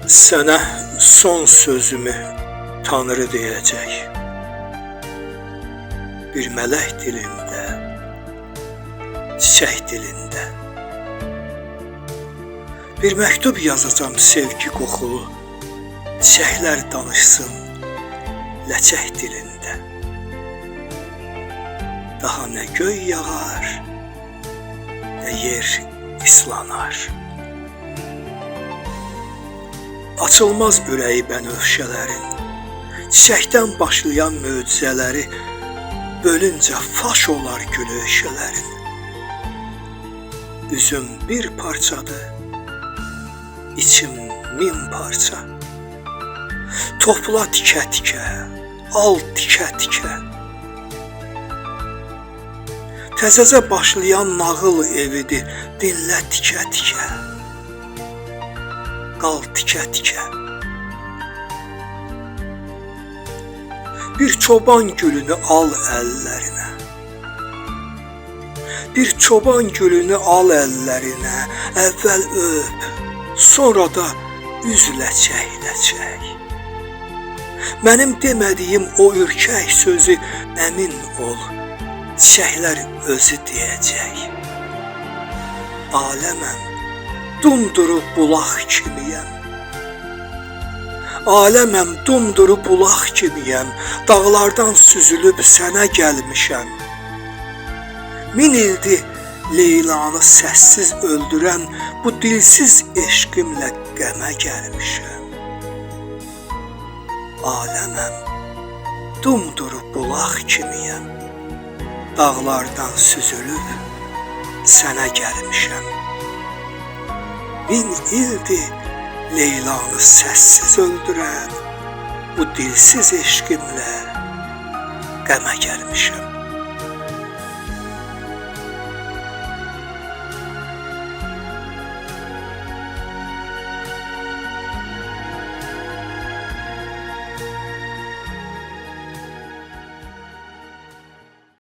Sənə son sözümü Tanrı deyəcək. Bir mələk dilində, çiçək dilində. Bir məktub yazacağam sevgi qoxulu, çiçəklər danışsın ləçək dilində. Daha nə göy yağar, nə yer islanar. Açılmaz ürəyi bənövşələrin, çiçəkdən başlayan möcüzələri, bölüncə faş olar gülöşələrin. Üzüm bir parçadır, içim min parça. Topla tikə-tikə, al tikə-tikə. Təzəcə başlayan nağıl evidir, dinlə tikə-tikə. Qal tikə-tikə. Bir çoban gülünü al əllərinə. Bir çoban gülünü al əllərinə, əvvəl öp, sonra da üzlə çək. Mənim demədiyim o ürkək sözü əmin ol, çiçəklər özü deyəcək. Aləməm, dumduru bulaq kimiyəm. Aləməm, dumduru bulaq kimiyəm. Dağlardan süzülüb sənə gəlmişəm. Min ildir Leylanı səssiz öldürən bu dilsiz eşqimlə qəmə gəlmişəm. Aləməm, dumduru bulaq kimiyəm. Dağlardan süzülüb sənə gəlmişəm. Min ildir Leylanı səssiz öldürən bu dilsiz eşqimlə qəmə gəlmişəm.